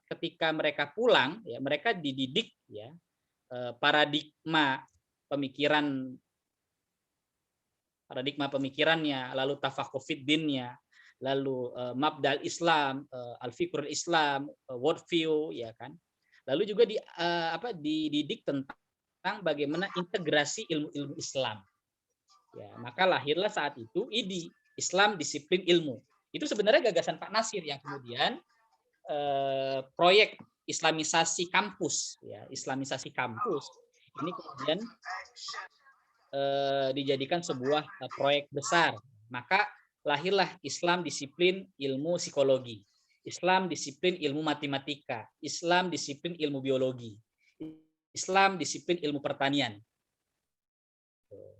ketika mereka pulang ya mereka dididik ya paradigma pemikiran pemikirannya, lalu tafaqquh fid dinnya, lalu mabdal Islam, al-fikrul Islam, world view ya kan. Lalu juga dididik tentang bagaimana integrasi ilmu-ilmu Islam. Ya, maka lahirlah saat itu IDI, Islam Disiplin Ilmu. Itu sebenarnya gagasan Pak Nasir yang kemudian proyek Islamisasi kampus ya, Islamisasi kampus ini kemudian dijadikan sebuah proyek besar. Maka lahirlah Islam Disiplin Ilmu Psikologi, Islam Disiplin Ilmu Matematika, Islam Disiplin Ilmu Biologi, Islam Disiplin Ilmu Pertanian.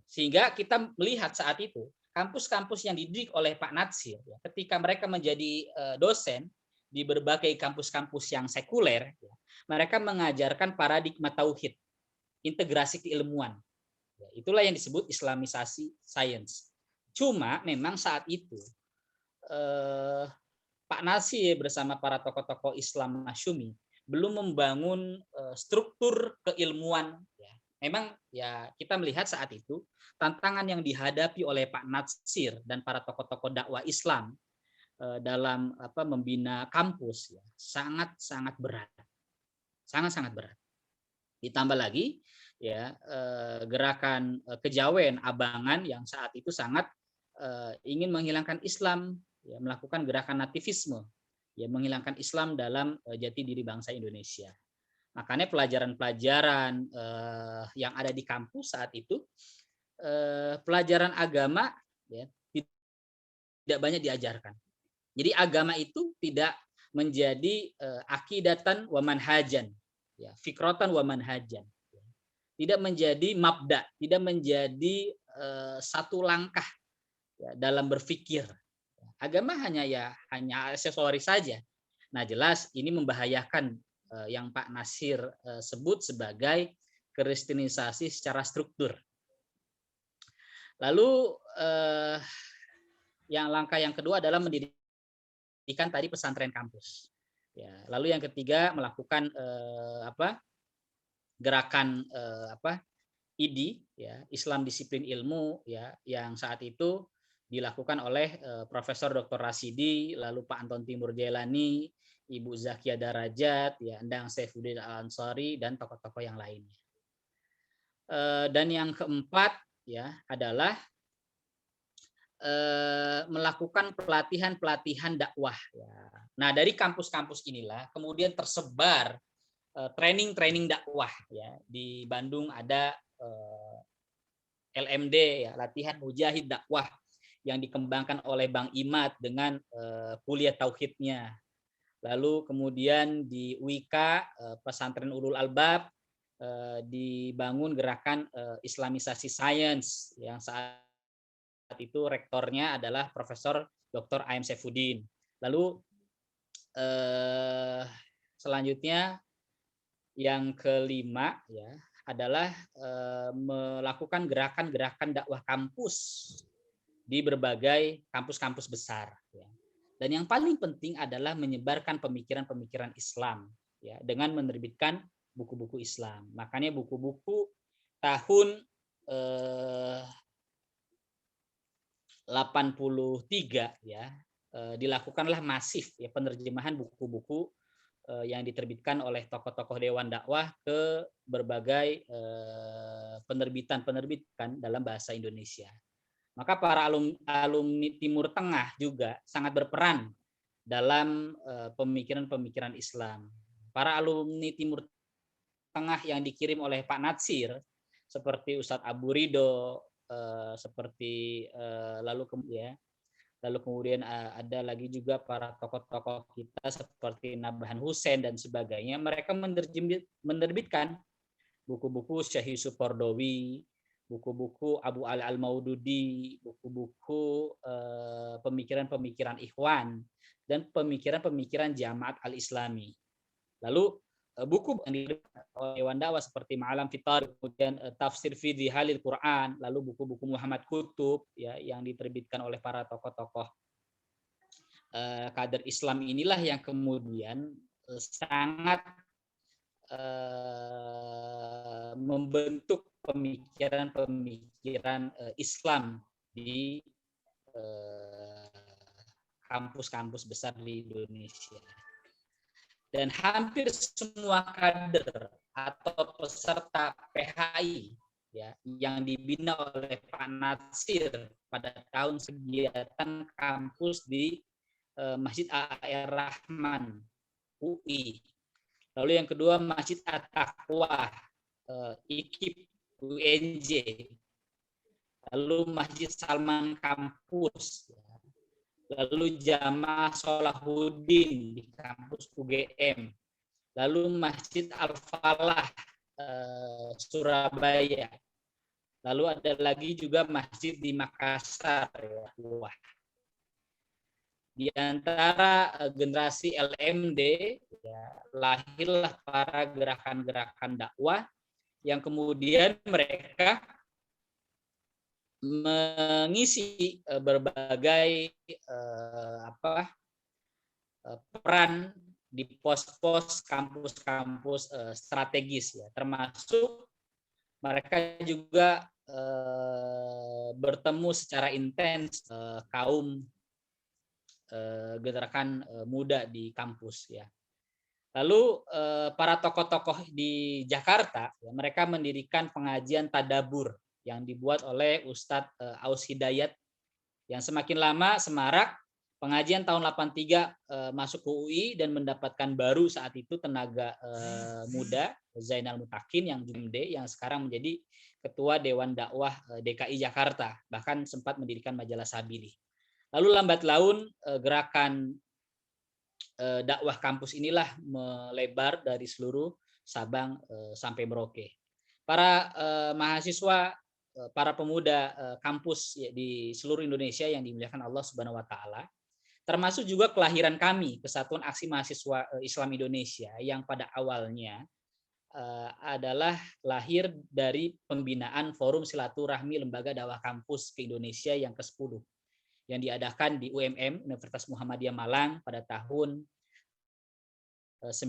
Sehingga kita melihat saat itu kampus-kampus yang dididik oleh Pak Natsir ya, ketika mereka menjadi dosen di berbagai kampus-kampus yang sekuler, ya, mereka mengajarkan paradigma tauhid, integrasi keilmuan. Ya, itulah yang disebut Islamisasi sains. Cuma memang saat itu Pak Nasir bersama para tokoh-tokoh Islam Masyumi belum membangun struktur keilmuan. Ya. Memang ya kita melihat saat itu tantangan yang dihadapi oleh Pak Nasir dan para tokoh-tokoh dakwah Islam dalam membina kampus ya, sangat berat, sangat berat. Ditambah lagi ya gerakan kejawen abangan yang saat itu sangat ingin menghilangkan Islam, ya, melakukan gerakan nativisme, ya, menghilangkan Islam dalam jati diri bangsa Indonesia. Makanya pelajaran-pelajaran yang ada di kampus saat itu pelajaran agama ya, tidak banyak diajarkan. Jadi agama itu tidak menjadi akidatan wa manhajan, ya, fikrotan wa manhajan. Tidak menjadi mabda, tidak menjadi satu langkah ya, dalam berpikir. Agama hanya aksesoris saja. Nah, jelas ini membahayakan yang Pak Nasir sebut sebagai kristenisasi secara struktur. Lalu yang langkah yang kedua adalah mendirikan tadi pesantren kampus. Ya, lalu yang ketiga melakukan gerakan IDI, ya, Islam Disiplin Ilmu, ya, yang saat itu dilakukan oleh Profesor Dr. Rasidi, lalu Pak Anton Timur Jailani, Ibu Zakia Darajat, ya, Endang Saifuddin Al-Ansari dan tokoh-tokoh yang lainnya. Dan yang keempat ya adalah melakukan pelatihan dakwah. Ya. Nah, dari kampus-kampus inilah kemudian tersebar training dakwah. Ya. Di Bandung ada LMD, ya, latihan mujahid dakwah yang dikembangkan oleh Bang Imad dengan kuliah tauhidnya. Lalu kemudian di UIK pesantren Ulul Albab dibangun gerakan Islamisasi sains yang saat itu rektornya adalah Profesor Dr. A.M. Saifuddin. Lalu selanjutnya yang kelima ya adalah melakukan gerakan-gerakan dakwah kampus di berbagai kampus-kampus besar. Ya. Dan yang paling penting adalah menyebarkan pemikiran-pemikiran Islam ya dengan menerbitkan buku-buku Islam. Makanya buku-buku tahun 83 ya dilakukanlah masif ya penerjemahan buku-buku yang diterbitkan oleh tokoh-tokoh Dewan Dakwah ke berbagai penerbitan dalam bahasa Indonesia. Maka para alumni Timur Tengah juga sangat berperan dalam pemikiran-pemikiran Islam. Para alumni Timur Tengah yang dikirim oleh Pak Natsir seperti Ustadz Abu Ridho, seperti lalu kemudian ada lagi juga para tokoh-tokoh kita seperti Nabhan Hussein dan sebagainya. Mereka menerbitkan buku-buku Syekh Yusuf Kordowi, buku-buku Abu Ala Al-Maududi, buku-buku pemikiran-pemikiran Ikhwan dan pemikiran-pemikiran Jamaat Al-Islami. Lalu buku yang diterbitkan oleh Dewan Dakwah seperti Ma'alam Fitar, kemudian Tafsir fi Halil Quran, lalu buku-buku Muhammad Kutub ya yang diterbitkan oleh para tokoh-tokoh kader Islam inilah yang kemudian sangat membentuk pemikiran-pemikiran Islam di kampus-kampus besar di Indonesia. Dan hampir semua kader atau peserta PHI ya yang dibina oleh Pak Natsir pada tahun kegiatan kampus di Masjid A.R. Rahman UI. Lalu yang kedua Masjid At-Taqwa IKIP UNJ. Lalu Masjid Salman Kampus. Lalu Jamaah Sholahuddin di kampus UGM. Lalu Masjid Al-Falah Surabaya. Lalu ada lagi juga masjid di Makassar. Wah. Di antara generasi LMD ya, lahirlah para gerakan-gerakan dakwah yang kemudian mereka mengisi berbagai peran di pos-pos kampus-kampus strategis ya, termasuk mereka juga bertemu secara intens kaum gerakan muda di kampus ya. Lalu para tokoh-tokoh di Jakarta ya, mereka mendirikan pengajian tadabur yang dibuat oleh Ustadz Aus Hidayat yang semakin lama semarak. Pengajian tahun 83 masuk ke UI dan mendapatkan baru saat itu tenaga muda Zainal Mutakin yang Jumde yang sekarang menjadi ketua Dewan Dakwah DKI Jakarta, bahkan sempat mendirikan majalah Sabili. Lalu lambat laun gerakan dakwah kampus inilah melebar dari seluruh Sabang sampai Merauke. Para mahasiswa, para pemuda kampus di seluruh Indonesia yang dimuliakan Allah Subhanahu wa taala, termasuk juga kelahiran kami, Kesatuan Aksi Mahasiswa Islam Indonesia, yang pada awalnya adalah lahir dari pembinaan Forum Silaturahmi Lembaga Dakwah Kampus ke Indonesia yang ke-10 yang diadakan di UMM Universitas Muhammadiyah Malang pada tahun 98,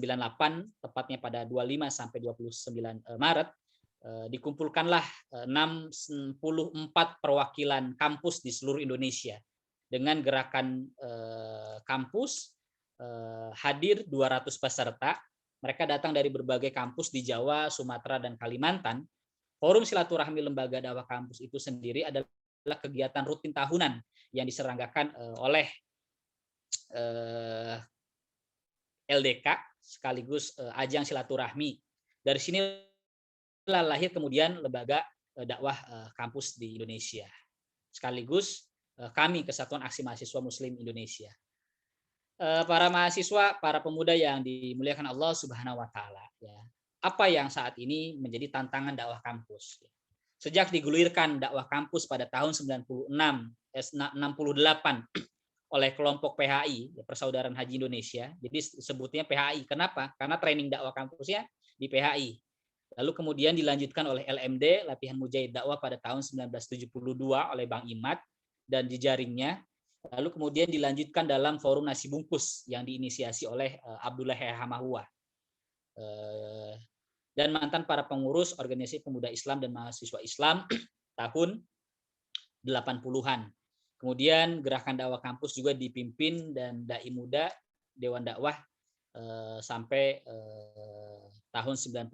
tepatnya pada 25 sampai 29 Maret. Dikumpulkanlah 64 perwakilan kampus di seluruh Indonesia dengan gerakan kampus hadir 200 peserta. Mereka datang dari berbagai kampus di Jawa, Sumatera, dan Kalimantan. Forum Silaturahmi Lembaga Dakwah Kampus itu sendiri adalah kegiatan rutin tahunan yang diselenggarakan oleh LDK sekaligus ajang silaturahmi. Dari sini lahir kemudian lembaga dakwah kampus di Indonesia. Sekaligus kami Kesatuan Aksi Mahasiswa Muslim Indonesia. Para mahasiswa, para pemuda yang dimuliakan Allah Subhanahu wa taala ya. Apa yang saat ini menjadi tantangan dakwah kampus? Sejak digulirkan dakwah kampus pada tahun 68 oleh kelompok PHI, Persaudaraan Haji Indonesia. Jadi sebutnya PHI. Kenapa? Karena training dakwah kampusnya di PHI. Lalu kemudian dilanjutkan oleh LMD, Latihan Mujahid Dakwah pada tahun 1972 oleh Bang Imad dan dijaringnya. Lalu kemudian dilanjutkan dalam Forum Nasi Bungkus yang diinisiasi oleh Abdullah Hamahua. Dan mantan para pengurus Organisasi Pemuda Islam dan Mahasiswa Islam tahun 80-an. Kemudian gerakan dakwah kampus juga dipimpin dan dai muda Dewan Dakwah sampai tahun 98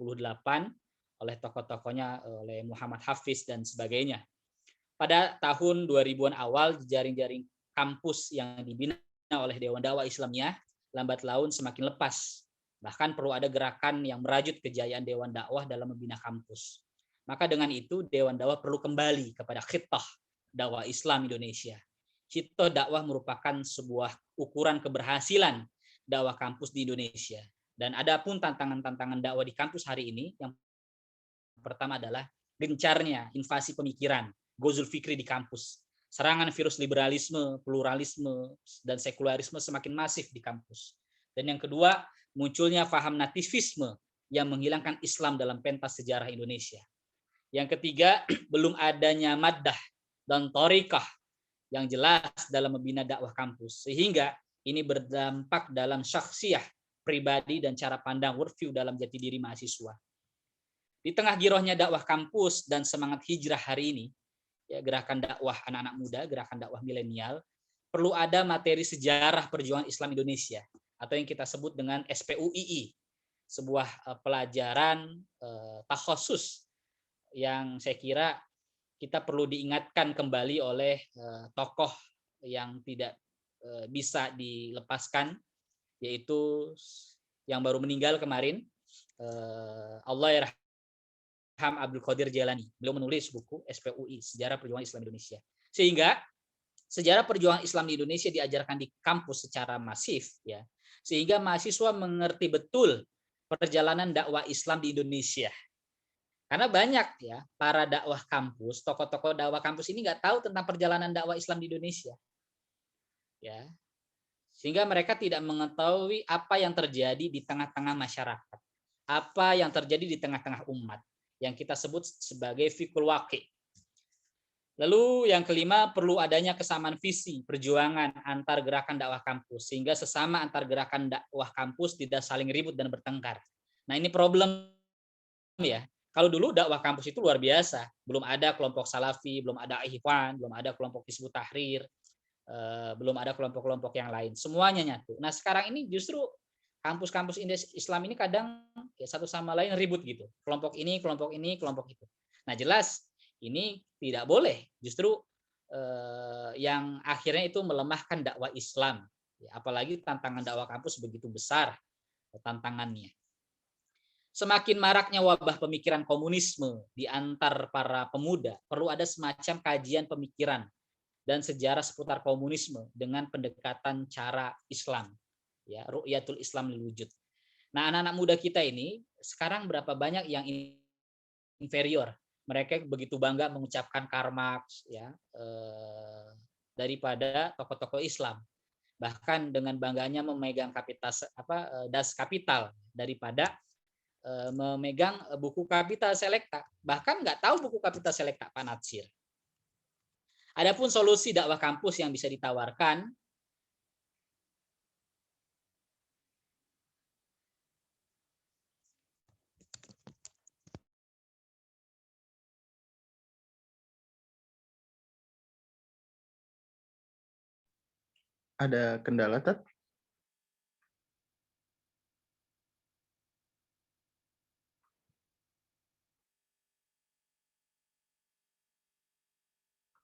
oleh tokoh-tokohnya oleh Muhammad Hafiz dan sebagainya. Pada tahun 2000-an awal jaring-jaring kampus yang dibina oleh Dewan Dakwah Islamiyah lambat laun semakin lepas. Bahkan perlu ada gerakan yang merajut kejayaan Dewan Dakwah dalam membina kampus. Maka dengan itu Dewan Dakwah perlu kembali kepada khittah dakwah Islam Indonesia. Khittah dakwah merupakan sebuah ukuran keberhasilan dakwah kampus di Indonesia. Dan ada pun tantangan-tantangan dakwah di kampus hari ini. Yang pertama adalah gencarnya invasi pemikiran, gozul fikri di kampus. Serangan virus liberalisme, pluralisme, dan sekularisme semakin masif di kampus. Dan yang kedua, munculnya paham nativisme yang menghilangkan Islam dalam pentas sejarah Indonesia. Yang ketiga, belum adanya maddah dan thariqah yang jelas dalam membina dakwah kampus. Sehingga ini berdampak dalam syakhsiyah pribadi dan cara pandang worldview dalam jati diri mahasiswa. Di tengah girohnya dakwah kampus dan semangat hijrah hari ini, ya, gerakan dakwah anak-anak muda, gerakan dakwah milenial, perlu ada materi sejarah perjuangan Islam Indonesia atau yang kita sebut dengan SPUII, sebuah pelajaran takhusus yang saya kira kita perlu diingatkan kembali oleh tokoh yang tidak bisa dilepaskan, yaitu yang baru meninggal kemarin, Allahyarham Abdul Qadir Jailani. Beliau menulis buku SPUI, Sejarah Perjuangan Islam Indonesia. Sehingga sejarah perjuangan Islam di Indonesia diajarkan di kampus secara masif, ya, sehingga mahasiswa mengerti betul perjalanan dakwah Islam di Indonesia. Karena banyak ya para dakwah kampus, tokoh-tokoh dakwah kampus ini nggak tahu tentang perjalanan dakwah Islam di Indonesia, ya, sehingga mereka tidak mengetahui apa yang terjadi di tengah-tengah masyarakat, apa yang terjadi di tengah-tengah umat, yang kita sebut sebagai fikul waqi. Lalu yang kelima, perlu adanya kesamaan visi perjuangan antar gerakan dakwah kampus, sehingga sesama antar gerakan dakwah kampus tidak saling ribut dan bertengkar. Nah, ini problem ya. Kalau dulu dakwah kampus itu luar biasa, belum ada kelompok Salafi, belum ada Ikhwan, belum ada kelompok Hizbut Tahrir, belum ada kelompok-kelompok yang lain, semuanya nyatu. Nah, sekarang ini justru kampus-kampus Islam ini kadang ya satu sama lain ribut gitu. Kelompok ini, kelompok ini, kelompok itu. Nah, jelas ini tidak boleh. Justru yang akhirnya itu melemahkan dakwah Islam. Apalagi tantangan dakwah kampus begitu besar tantangannya. Semakin maraknya wabah pemikiran komunisme di antar para pemuda, perlu ada semacam kajian pemikiran dan sejarah seputar komunisme dengan pendekatan cara Islam. Ya, ru'yatul Islam lil wujud. Nah, anak-anak muda kita ini sekarang berapa banyak yang inferior. Mereka begitu bangga mengucapkan Karl Marx, ya, daripada tokoh-tokoh Islam. Bahkan dengan bangganya memegang Das Kapital daripada memegang buku Kapital Selekta. Bahkan nggak tahu buku Kapital Selekta Pak Natsir. Adapun solusi dakwah kampus yang bisa ditawarkan, ada kendala, Tat?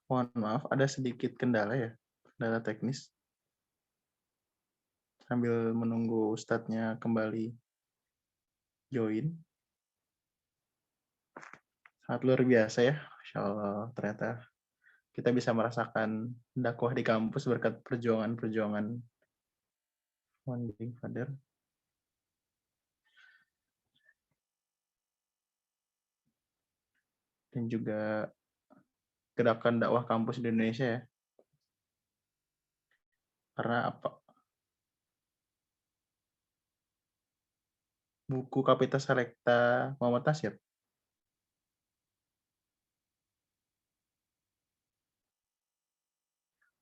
Mohon maaf, ada sedikit kendala ya, kendala teknis. Sambil menunggu Ustadznya kembali join. Sangat luar biasa ya, Masya Allah, ternyata kita bisa merasakan dakwah di kampus berkat perjuangan-perjuangan founding father. Dan juga gerakan dakwah kampus di Indonesia ya. Karena apa? Buku Kapital Selekta Muhammad Nasir.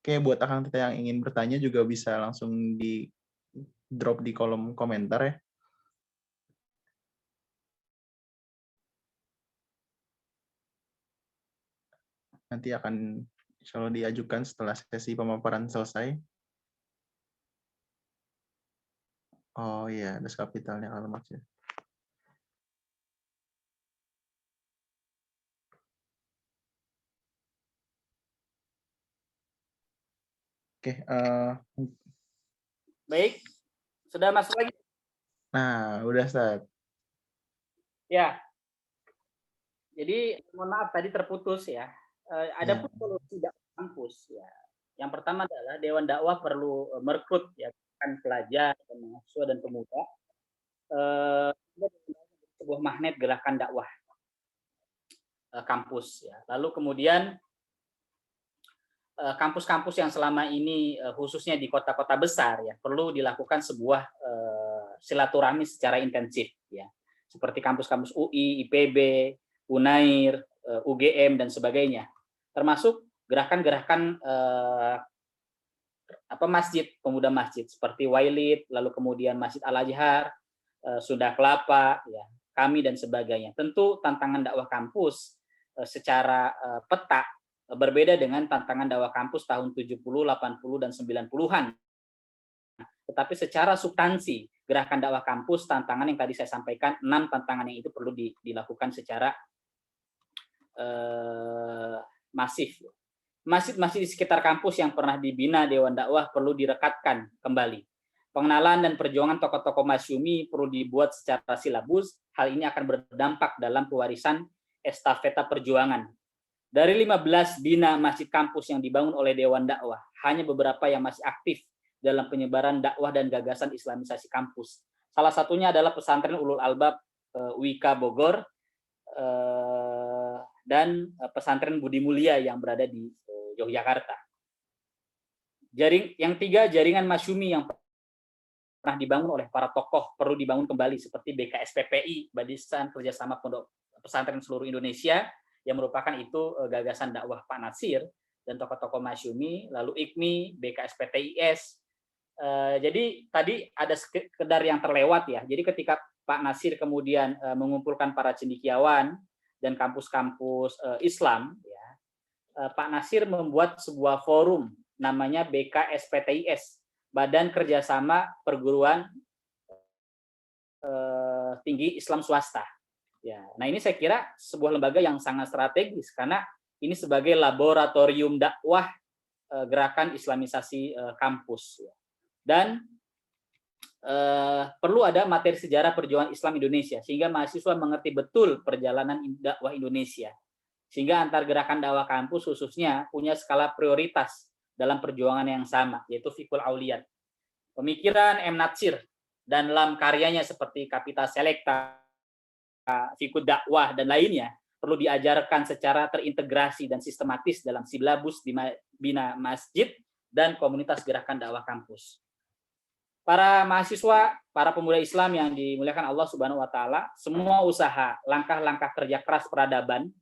Oke, buat akang kita yang ingin bertanya juga bisa langsung di drop di kolom komentar ya. Nanti akan insya Allah diajukan setelah sesi pemaparan selesai. Oh iya, Das Kapitalnya kalau maksudnya. Oke, baik, sudah masuk lagi. nah udah Ustaz. Ya, jadi mohon maaf tadi terputus ya. Ada pun solusi dakwah kampus ya. Yang pertama adalah Dewan Dakwah perlu merekrut ya kan pelajar, mahasiswa dan pemuda sebuah magnet gerakan dakwah kampus ya. Lalu kemudian kampus-kampus yang selama ini khususnya di kota-kota besar ya perlu dilakukan sebuah silaturahmi secara intensif ya. Seperti kampus-kampus UI, IPB, Unair, UGM dan sebagainya. Termasuk gerakan-gerakan masjid, pemuda masjid seperti Wailid, lalu kemudian Masjid Al-Azhar, Sunda Kelapa, ya, kami dan sebagainya. Tentu tantangan dakwah kampus secara peta berbeda dengan tantangan dakwah kampus tahun 70, 80 dan 90-an. Tetapi secara substansi gerakan dakwah kampus, tantangan yang tadi saya sampaikan, 6 tantangan yang itu perlu dilakukan secara masif. Masjid-masjid di sekitar kampus yang pernah dibina Dewan Dakwah perlu direkatkan kembali. Pengenalan dan perjuangan tokoh-tokoh Masyumi perlu dibuat secara silabus. Hal ini akan berdampak dalam pewarisan estafeta perjuangan. Dari 15 bina masjid kampus yang dibangun oleh Dewan Dakwah, hanya beberapa yang masih aktif dalam penyebaran dakwah dan gagasan islamisasi kampus. Salah satunya adalah pesantren Ulul Albab Wika Bogor dan pesantren Budi Mulia yang berada di Yogyakarta. Yang tiga, jaringan Masyumi yang pernah dibangun oleh para tokoh perlu dibangun kembali seperti BKSPPI, Barisan Kerjasama Pondok Pesantren Seluruh Indonesia, yang merupakan itu gagasan dakwah Pak Natsir dan tokoh-tokoh Masyumi, lalu IKMI, BKSPTIS. Jadi tadi ada sekedar yang terlewat ya. Jadi ketika Pak Natsir kemudian mengumpulkan para cendekiawan dan kampus-kampus Islam, ya, Pak Natsir membuat sebuah forum namanya BKSPTIS, Badan Kerjasama Perguruan Tinggi Islam Swasta. Ya, nah ini saya kira sebuah lembaga yang sangat strategis karena ini sebagai laboratorium dakwah gerakan islamisasi kampus. Dan perlu ada materi sejarah perjuangan Islam Indonesia sehingga mahasiswa mengerti betul perjalanan dakwah Indonesia. Sehingga antar gerakan dakwah kampus khususnya punya skala prioritas dalam perjuangan yang sama, yaitu Fikul Auliyat. Pemikiran M. Natsir dan dalam karyanya seperti Kapita Selecta, Fikul Dakwah, dan lainnya perlu diajarkan secara terintegrasi dan sistematis dalam silabus di bina masjid dan komunitas gerakan dakwah kampus. Para mahasiswa, para pemuda Islam yang dimuliakan Allah Subhanahu wa taala, semua usaha, langkah-langkah kerja keras peradaban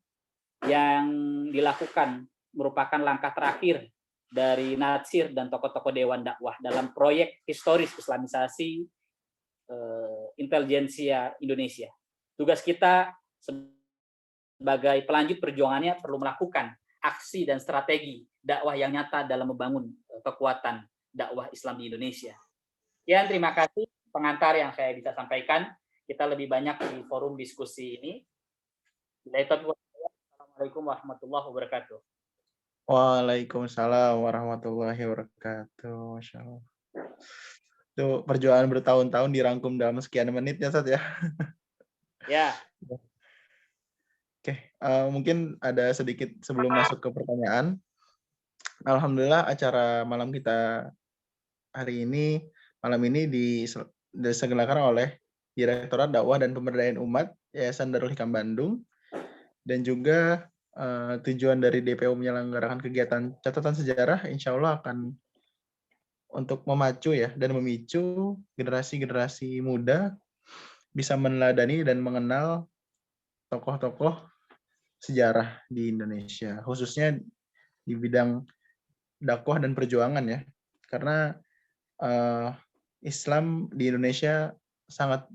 yang dilakukan merupakan langkah terakhir dari Natsir dan tokoh-tokoh Dewan Dakwah dalam proyek historis islamisasi intelijensia Indonesia. Tugas kita sebagai pelanjut perjuangannya perlu melakukan aksi dan strategi dakwah yang nyata dalam membangun kekuatan dakwah Islam di Indonesia. Ya, terima kasih pengantar yang saya bisa sampaikan. Kita lebih banyak di forum diskusi ini. Assalamualaikum warahmatullahi wabarakatuh. Waalaikumsalam warahmatullahi wabarakatuh. Masya Allah. Itu perjuangan bertahun-tahun dirangkum dalam sekian menit ya, Ustaz ya. Ya. Oke, mungkin ada sedikit sebelum masuk ke pertanyaan. Alhamdulillah acara malam kita hari ini, malam ini diselenggarakan oleh Direktorat Dakwah dan Pemberdayaan Umat Yayasan Darul Hikam Bandung, dan juga tujuan dari DPO menyelenggarakan kegiatan catatan sejarah insya Allah akan untuk memacu ya dan memicu generasi-generasi muda bisa meneladani dan mengenal tokoh-tokoh sejarah di Indonesia, khususnya di bidang dakwah dan perjuangan ya. Karena Islam di Indonesia sangat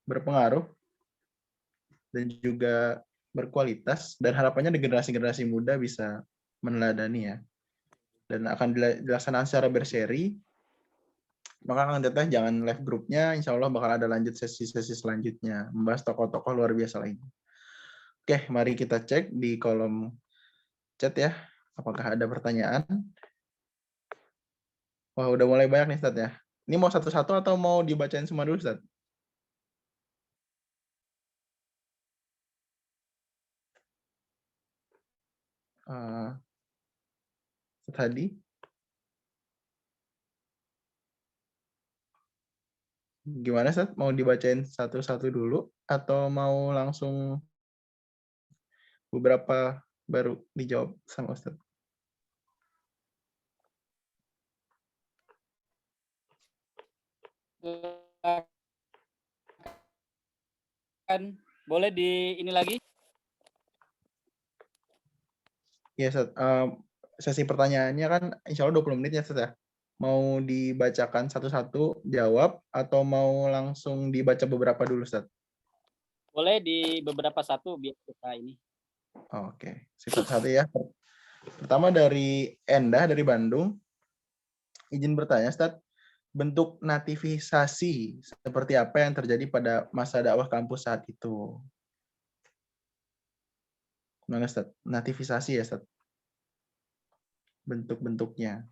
berpengaruh dan juga berkualitas, dan harapannya di generasi-generasi muda bisa meneladani ya. Dan akan dilaksanakan secara berseri. Maka Kang Teteh jangan live grupnya, insya Allah bakal ada lanjut sesi-sesi selanjutnya, membahas tokoh-tokoh luar biasa lain. Oke, mari kita cek di kolom chat ya, apakah ada pertanyaan. Wah, udah mulai banyak nih, Ustaz ya. Ini mau satu-satu atau mau dibacain semua dulu, Ustaz? Tadi gimana, Ustaz? Mau dibacain satu-satu dulu atau mau langsung beberapa baru dijawab sama Ustaz? Boleh di ini lagi? Ya, Ustaz. Sesi pertanyaannya kan insya Allah 20 menit ya, Ustaz ya? Mau dibacakan satu-satu jawab atau mau langsung dibaca beberapa dulu, Ustaz? Boleh di beberapa satu biar kita ini. Oke, satu-satu ya. Pertama dari Endah dari Bandung. Izin bertanya, Ustaz. Bentuk nativisasi seperti apa yang terjadi pada masa dakwah kampus saat itu? Mana, Ustaz? Nativisasi ya, Ustaz? Bentuk-bentuknya.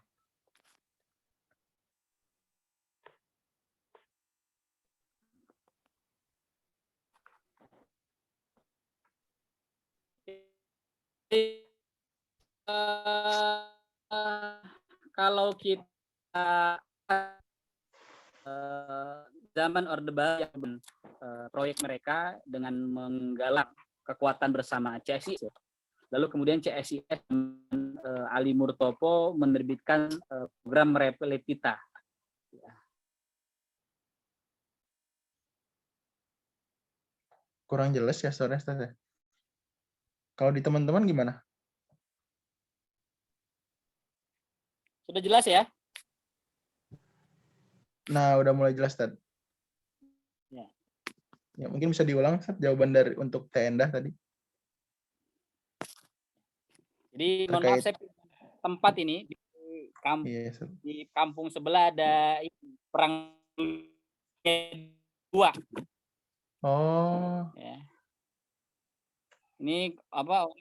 Kalau kita zaman Orde Baru yang proyek mereka dengan menggalang kekuatan bersama CSIS, lalu kemudian CSIS Ali Murtopo menerbitkan program Repelitita. Kurang jelas ya, Saudara Ustaz. Kalau di teman-teman gimana? Sudah jelas ya? Nah, udah mulai jelas, Ustaz. Ya. Ya, mungkin bisa diulang, Ustaz, jawaban dari untuk Teh Endah tadi. Jadi mohon maaf, saya tempat ini di kampung sebelah ada perang dua. Oh. Ya. Ini apa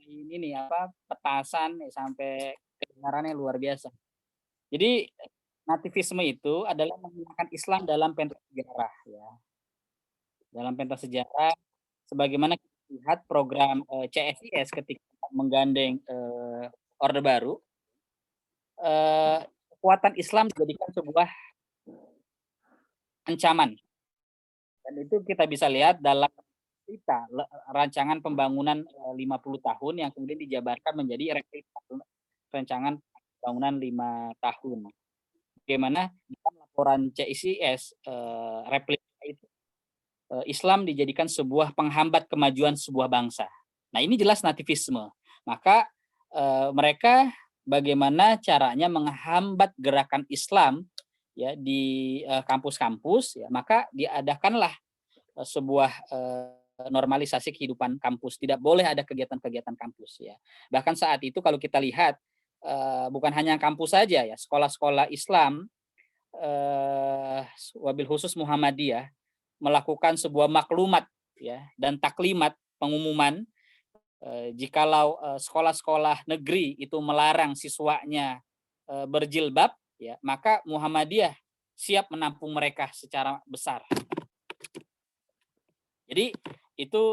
ini nih apa petasan sampai kedengarannya luar biasa. Jadi nativisme itu adalah menggunakan Islam dalam pentas sejarah ya. Dalam pentas sejarah sebagaimana kita lihat program CSIS ketika menggandeng Orde Baru, kekuatan Islam dijadikan sebuah ancaman. Dan itu kita bisa lihat dalam kita rancangan pembangunan 50 tahun yang kemudian dijabarkan menjadi rancangan pembangunan 5 tahun. Bagaimana dalam laporan CSIS replika itu Islam dijadikan sebuah penghambat kemajuan sebuah bangsa. Nah, ini jelas nativisme. Maka mereka bagaimana caranya menghambat gerakan Islam ya di kampus-kampus ya, maka diadakanlah sebuah normalisasi kehidupan kampus. Tidak boleh ada kegiatan-kegiatan kampus ya. Bahkan saat itu kalau kita lihat bukan hanya kampus saja ya, sekolah-sekolah Islam wabil khusus Muhammadiyah melakukan sebuah maklumat ya dan taklimat pengumuman jikalau sekolah-sekolah negeri itu melarang siswanya berjilbab ya, maka Muhammadiyah siap menampung mereka secara besar. Jadi itu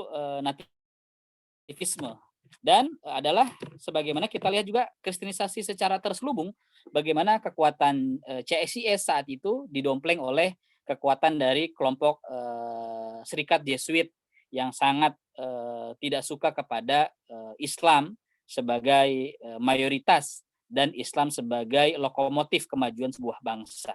nativisme dan adalah sebagaimana kita lihat juga kristenisasi secara terselubung, bagaimana kekuatan CSIS saat itu didompleng oleh kekuatan dari kelompok Serikat Jesuit yang sangat tidak suka kepada Islam sebagai mayoritas dan Islam sebagai lokomotif kemajuan sebuah bangsa.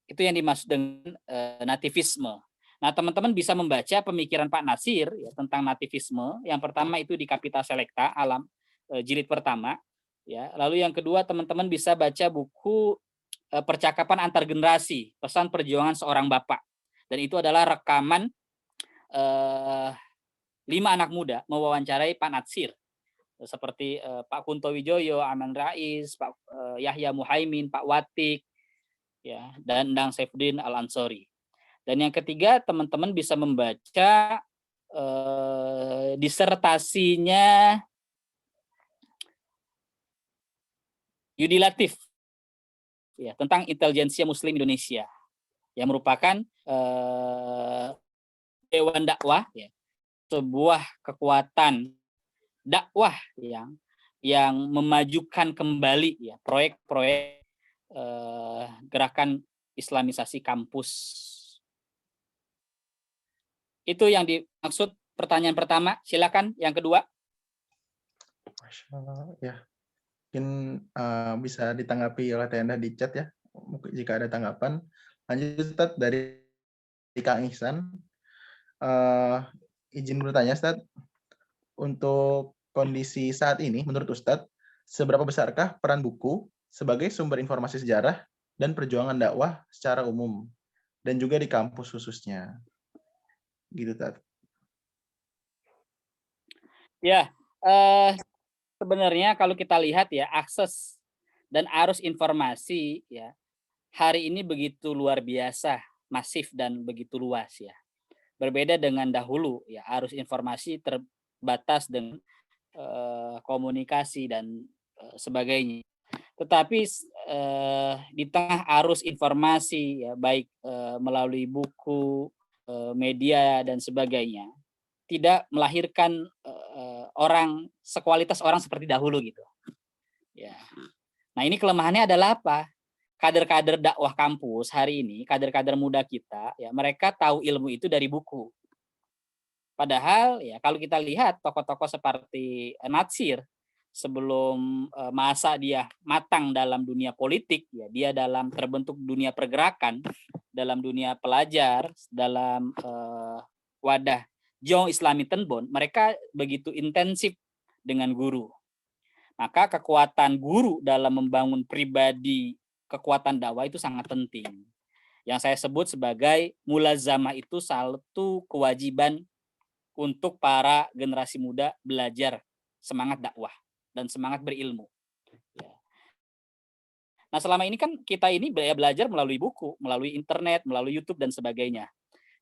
Itu yang dimaksud dengan nativisme. Nah, teman-teman bisa membaca pemikiran Pak Nasir ya, tentang nativisme. Yang pertama itu di Kapital Selekta Alam jilid pertama. Ya, lalu yang kedua teman-teman bisa baca buku Percakapan Antar Generasi, Pesan Perjuangan Seorang Bapak. Dan itu adalah rekaman 5 anak muda mewawancarai Pak Nasir. Seperti Pak Kunto Wijoyo, Aman Rais, Pak Yahya Muhaimin, Pak Watik, ya, dan Endang Saifuddin Al-Ansori. Dan yang ketiga, teman-teman bisa membaca disertasinya Yudi Latif ya, tentang intelijensia Muslim Indonesia yang merupakan Dewan Dakwah ya, sebuah kekuatan dakwah yang memajukan kembali ya proyek-proyek gerakan Islamisasi kampus. Itu yang dimaksud pertanyaan pertama. Silakan yang kedua. Masya Allah, ya. Mungkin bisa ditanggapi oleh Teh Endah di chat ya, jika ada tanggapan. Lanjut, Ustaz, dari Kang Ihsan. Izin bertanya, Ustaz. Untuk kondisi saat ini, menurut Ustaz, Seberapa besarkah peran buku sebagai sumber informasi sejarah dan perjuangan dakwah secara umum, dan juga di kampus khususnya? Gitu, Tat. Ya, sebenarnya kalau kita lihat ya, akses dan arus informasi ya hari ini begitu luar biasa, masif dan begitu luas ya. Berbeda dengan dahulu ya, arus informasi terbatas dengan komunikasi dan sebagainya. Tetapi di tengah arus informasi ya, baik melalui buku, media dan sebagainya, tidak melahirkan orang sekualitas orang seperti dahulu gitu. Ya. Nah, ini kelemahannya adalah apa? Kader-kader dakwah kampus hari ini, kader-kader muda kita, ya mereka tahu ilmu itu dari buku. Padahal ya kalau kita lihat tokoh-tokoh seperti Natsir sebelum masa dia matang dalam dunia politik, ya dia dalam terbentuk dunia pergerakan, dalam dunia pelajar, dalam wadah Jong Islami Tenbon, mereka begitu intensif dengan guru. Maka kekuatan guru dalam membangun pribadi kekuatan dakwah itu sangat penting. Yang saya sebut sebagai mulazamah itu satu kewajiban untuk para generasi muda belajar semangat dakwah dan semangat berilmu. Nah, selama ini kan kita ini belajar melalui buku, melalui internet, melalui YouTube dan sebagainya.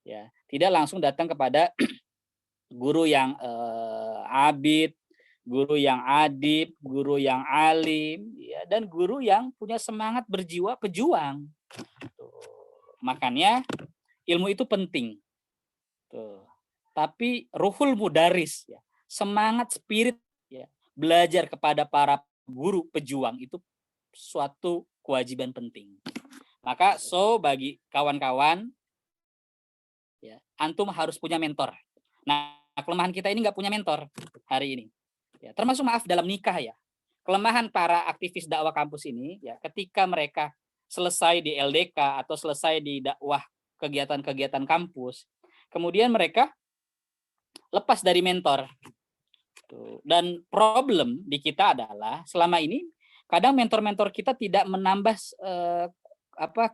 Ya, tidak langsung datang kepada guru yang abid, guru yang adib, guru yang alim, ya, dan guru yang punya semangat berjiwa pejuang. Tuh. Makanya ilmu itu penting. Tuh. Tapi ruhul mudaris, ya, semangat spirit ya, belajar kepada para guru pejuang itu suatu kewajiban penting. Maka bagi kawan-kawan, ya, antum harus punya mentor. Nah, kelemahan kita ini nggak punya mentor hari ini. Ya, termasuk maaf dalam nikah ya. Kelemahan para aktivis dakwah kampus ini ya ketika mereka selesai di LDK atau selesai di dakwah kegiatan-kegiatan kampus, kemudian mereka lepas dari mentor. Dan problem di kita adalah selama ini kadang mentor-mentor kita tidak menambah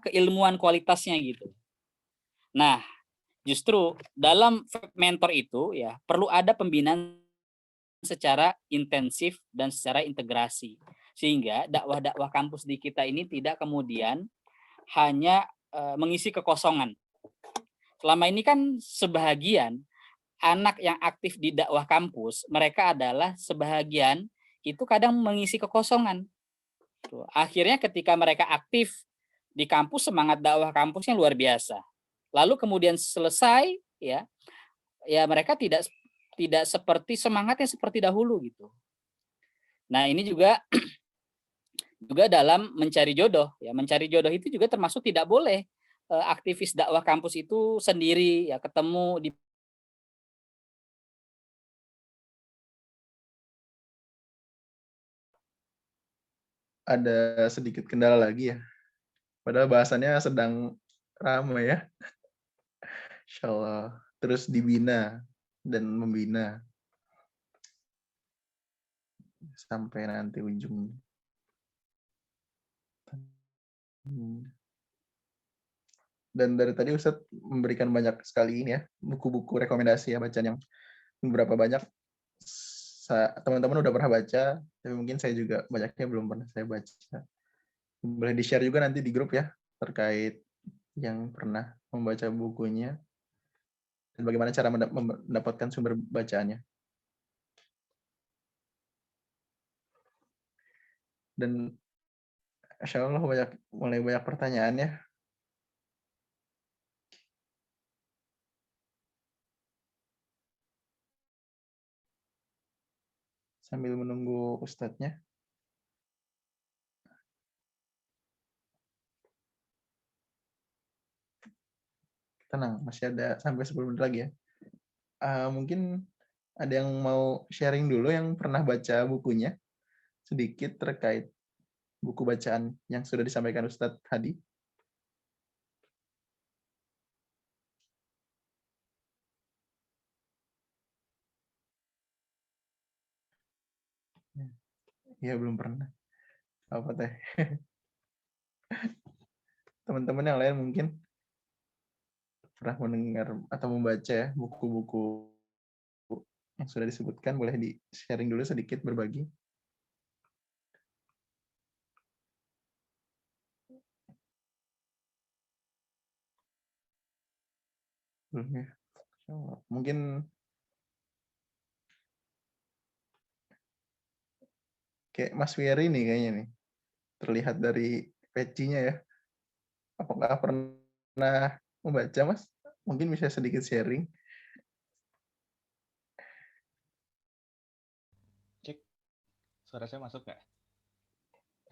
keilmuan kualitasnya gitu. Nah, justru dalam mentor itu ya perlu ada pembinaan secara intensif dan secara integrasi sehingga dakwah-dakwah kampus di kita ini tidak kemudian hanya mengisi kekosongan. Selama ini kan sebahagian anak yang aktif di dakwah kampus, mereka adalah sebahagian itu kadang mengisi kekosongan. Akhirnya ketika mereka aktif di kampus, semangat dakwah kampusnya luar biasa. Lalu kemudian selesai, ya mereka tidak seperti semangatnya seperti dahulu gitu. Nah ini juga dalam mencari jodoh, ya mencari jodoh itu juga termasuk tidak boleh aktivis dakwah kampus itu sendiri ya ketemu di Ada sedikit kendala lagi ya. Padahal bahasannya sedang ramai ya. Insya Allah. Terus dibina dan membina sampai nanti ujung. Dan dari tadi Ustadz memberikan banyak sekali ini ya, buku-buku rekomendasi ya, bacaan yang beberapa banyak. Teman-teman udah pernah baca, tapi mungkin saya juga banyaknya belum pernah saya baca. Boleh di-share juga nanti di grup ya, terkait yang pernah membaca bukunya, dan bagaimana cara mendapatkan sumber bacaannya. Dan Insya Allah mulai banyak pertanyaan ya. Sambil menunggu Ustadznya. Tenang, masih ada sampai 10 menit lagi ya. Mungkin ada yang mau sharing dulu yang pernah baca bukunya, sedikit terkait buku bacaan yang sudah disampaikan Ustadz Hadi. Iya, belum pernah. Apa teh? Teman-teman yang lain mungkin pernah mendengar atau membaca ya buku-buku yang sudah disebutkan, boleh di-sharing dulu sedikit, berbagi. Belum ya? Mungkin kayak Mas Wery nih kayaknya nih. Terlihat dari pecinya ya. Apakah pernah membaca, Mas? Mungkin bisa sedikit sharing. Cek, suara saya masuk nggak?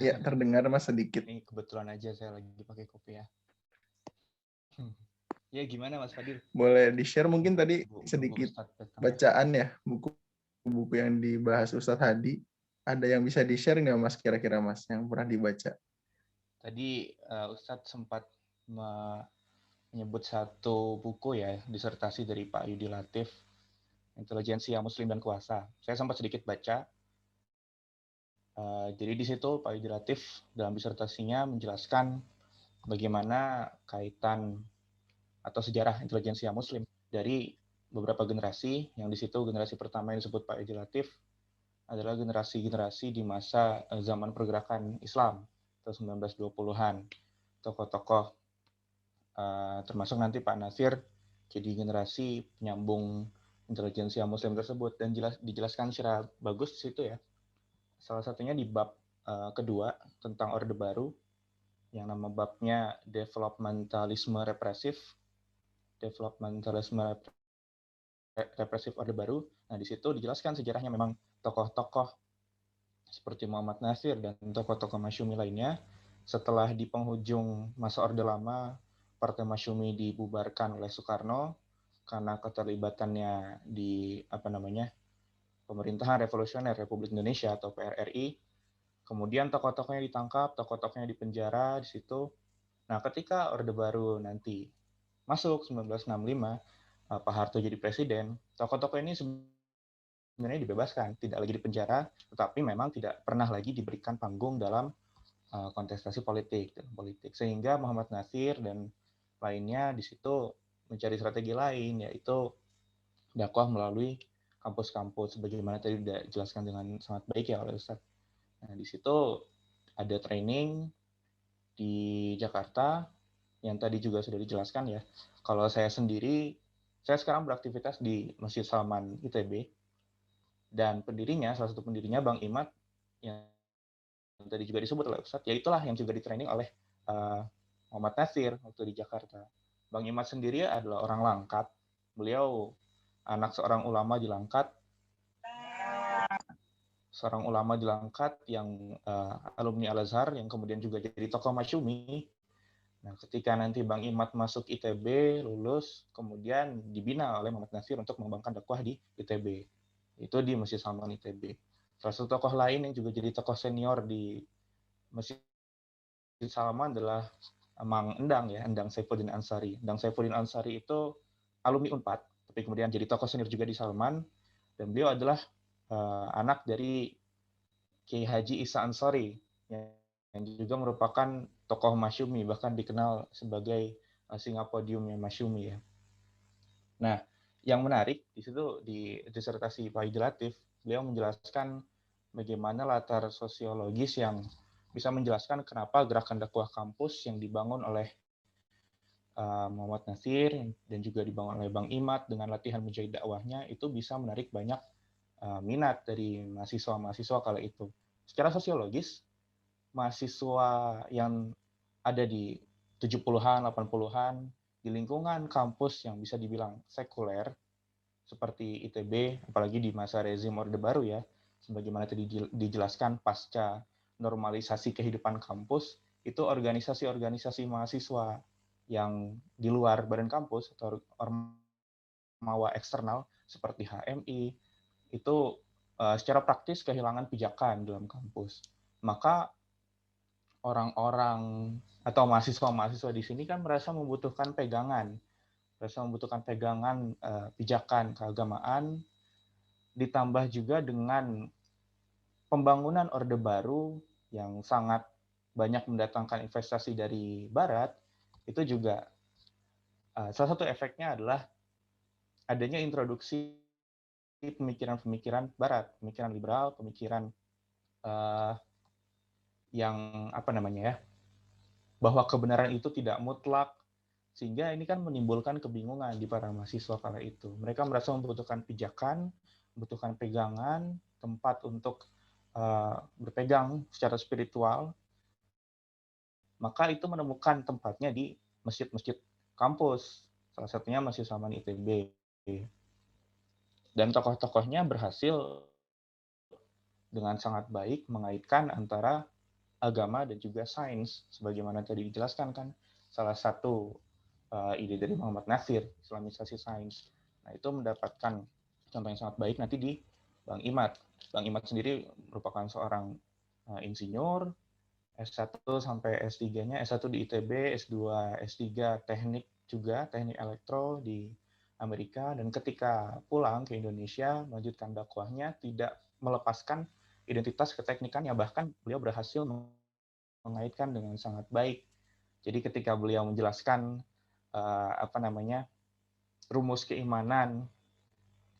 Ya, terdengar Mas sedikit. Ini kebetulan aja saya lagi pakai kopi ya. Ya gimana Mas Fadil? Boleh di-share mungkin tadi Buku sedikit Ustadz datang ya. bacaan ya, buku yang dibahas Ustadz Hadi. Ada yang bisa di-share nggak Mas kira-kira Mas yang pernah dibaca? Tadi Ustadz sempat menyebut satu buku ya, disertasi dari Pak Yudi Latif, Intelijensia Muslim dan Kuasa. Saya sempat sedikit baca. Jadi di situ Pak Yudi Latif dalam disertasinya menjelaskan bagaimana kaitan atau sejarah intelijensia Muslim dari beberapa generasi, yang di situ generasi pertama yang disebut Pak Yudi Latif adalah generasi-generasi di masa zaman pergerakan Islam atau 1920-an. Tokoh-tokoh termasuk nanti Pak Nasir jadi generasi penyambung intelijensia Muslim tersebut, dan dijelaskan secara bagus di situ ya. Salah satunya di bab kedua tentang Orde Baru, yang nama babnya Developmentalisme Represif Orde Baru. Nah, di situ dijelaskan sejarahnya memang tokoh-tokoh seperti Muhammad Nasir dan tokoh-tokoh Masyumi lainnya, setelah di penghujung masa Orde Lama, Partai Masyumi dibubarkan oleh Soekarno karena keterlibatannya di Pemerintahan Revolusioner Republik Indonesia atau PRRI. Kemudian tokoh-tokohnya ditangkap, tokoh-tokohnya dipenjara di situ. Nah, ketika Orde Baru nanti masuk 1965, Pak Harto jadi presiden, tokoh-tokoh ini sebenarnya dibebaskan, tidak lagi dipenjara, tetapi memang tidak pernah lagi diberikan panggung dalam kontestasi politik. Sehingga Muhammad Nasir dan lainnya di situ mencari strategi lain, yaitu dakwah melalui kampus-kampus, sebagaimana tadi sudah dijelaskan dengan sangat baik ya oleh Ustadz. Nah, di situ ada training di Jakarta, yang tadi juga sudah dijelaskan ya. Kalau saya sendiri, saya sekarang beraktivitas di Masjid Salman ITB, dan pendirinya, salah satu pendirinya Bang Imad, yang tadi juga disebut oleh Ustadz, ya itulah yang juga ditraining oleh Muhammad Nasir waktu di Jakarta. Bang Imad sendiri adalah orang Langkat, beliau anak seorang ulama di Langkat, yang alumni Al-Azhar, yang kemudian juga jadi tokoh Masyumi. Nah, ketika nanti Bang Imad masuk ITB, lulus, kemudian dibina oleh Muhammad Nasir untuk mengembangkan dakwah di ITB. Itu di Masjid Salman ITB. Salah satu tokoh lain yang juga jadi tokoh senior di Masjid Salman adalah Mang Endang ya, Endang Saifuddin Ansari. Endang Saifuddin Ansari itu alumni Unpad, tapi kemudian jadi tokoh senior juga di Salman, dan beliau adalah anak dari Kiai Haji Isa Ansari, yang juga merupakan tokoh Masyumi, bahkan dikenal sebagai Singapodiumnya Masyumi ya. Nah, yang menarik di situ di disertasi Pak Yudi Latif, beliau menjelaskan bagaimana latar sosiologis yang bisa menjelaskan kenapa gerakan dakwah kampus yang dibangun oleh Muhammad Nasir dan juga dibangun oleh Bang Imad dengan latihan menjadi dakwahnya itu bisa menarik banyak minat dari mahasiswa-mahasiswa kala itu. Secara sosiologis, mahasiswa yang ada di 70-an, 80-an di lingkungan kampus yang bisa dibilang sekuler seperti ITB, apalagi di masa rezim Orde Baru ya, sebagaimana tadi dijelaskan pasca normalisasi kehidupan kampus, itu organisasi-organisasi mahasiswa yang di luar badan kampus atau ormawa eksternal seperti HMI itu secara praktis kehilangan pijakan dalam kampus. Maka orang-orang atau mahasiswa-mahasiswa di sini kan merasa membutuhkan pegangan pijakan keagamaan, ditambah juga dengan pembangunan Orde Baru yang sangat banyak mendatangkan investasi dari Barat, itu juga salah satu efeknya adalah adanya introduksi pemikiran-pemikiran Barat, pemikiran liberal, pemikiran yang apa namanya ya, bahwa kebenaran itu tidak mutlak, sehingga ini kan menimbulkan kebingungan di para mahasiswa kala itu. Mereka merasa membutuhkan pijakan, membutuhkan pegangan, tempat untuk berpegang secara spiritual, maka itu menemukan tempatnya di masjid-masjid kampus, salah satunya Masjid Saman ITB. Dan tokoh-tokohnya berhasil dengan sangat baik mengaitkan antara agama dan juga sains, sebagaimana tadi dijelaskan kan, salah satu ide dari Muhammad Nasir, Islamisasi sains. Nah, itu mendapatkan contoh yang sangat baik nanti di Bang Imad. Bang Imad sendiri merupakan seorang insinyur, S1 sampai S3-nya, S1 di ITB, S2, S3 teknik juga, teknik elektro di Amerika, dan ketika pulang ke Indonesia, melanjutkan dakwahnya, tidak melepaskan identitas keteknikannya, bahkan beliau berhasil mengaitkan dengan sangat baik. Jadi ketika beliau menjelaskan rumus keimanan